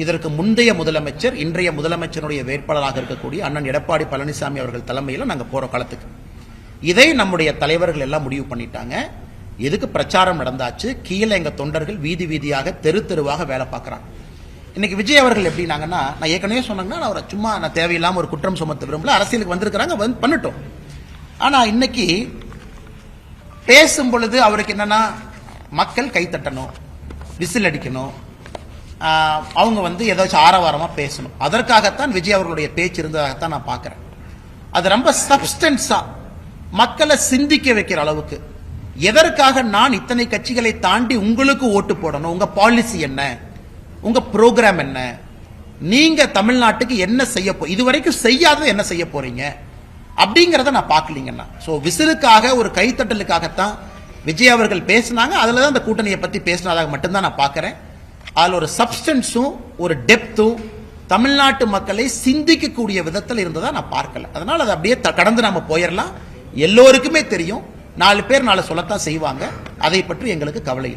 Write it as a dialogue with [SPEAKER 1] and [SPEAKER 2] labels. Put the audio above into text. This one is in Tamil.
[SPEAKER 1] இதற்கு முந்தைய முதலமைச்சர் இன்றைய முதலமைச்சருடைய வேட்பாளராக இருக்கக்கூடிய அண்ணன் எடப்பாடி பழனிசாமி அவர்கள் தலைமையில் நாங்கள் போற காலத்துக்கு இதை நம்முடைய தலைவர்கள் எல்லாம் முடிவு பண்ணிட்டாங்க. எதுக்கு பிரச்சாரம் நடந்தாச்சு, கீழே எங்க தொண்டர்கள் வீதி வீதியாக தெரு தெருவாக வேலை பார்க்கறாங்க. இன்னைக்கு விஜய் அவர்கள் எப்படினாங்கன்னா, நான் ஏற்கனவே சொன்னாங்கன்னா அவரை சும்மா நான் தேவையில்லாம ஒரு குற்றம் சுமத்த விரும்பல, அரசியலுக்கு வந்திருக்கிறாங்க பண்ணட்டும். ஆனா இன்னைக்கு பேசும் பொழுது அவருக்கு என்னன்னா மக்கள் கைத்தட்டணும், விசில் அடிக்கணும், அவங்க ஏதாச்சும் ஆரவாரமா பேசணும். அதற்காகத்தான் விஜய் அவர்களுடைய பேச்சு இருந்ததாகத்தான் நான் பார்க்கிறேன். அது ரொம்ப சப்ஸ்டன்ஸா மக்களை சிந்திக்க வைக்கிற அளவுக்கு, எதற்காக நான் இத்தனை கட்சிகளை தாண்டி உங்களுக்கு ஓட்டு போடணும், உங்க பாலிசி என்ன, உங்க ப்ரோக்ராம் என்ன, நீங்க தமிழ்நாட்டுக்கு என்ன செய்ய இதுவரைக்கும் செய்யாதது என்ன செய்ய போறீங்க அப்படிங்கறத நான் பார்க்கலீங்கன்னா. சோ விசிலுக்காக ஒரு கைத்தட்டலுக்காகத்தான் விஜய் அவர்கள் பேசினாங்க. அதுலதான் அந்த கூட்டணியை பத்தி பேசினதாக மட்டும்தான் நான் பார்க்கிறேன். அதுல ஒரு சப்ஸ்டன்ஸும் ஒரு டெப்த்தும் தமிழ்நாட்டு மக்களை சிந்திக்கக்கூடிய விதத்தில் இருந்ததா நான் பார்க்கல. அதனால அதை அப்படியே கடந்து நாம போயிடலாம். எல்லோருக்குமே தெரியும், 4 பேர் 4 சொல்லத்தான் செய்வாங்க. அதை பற்றி எங்களுக்கு கவலை இல்லை.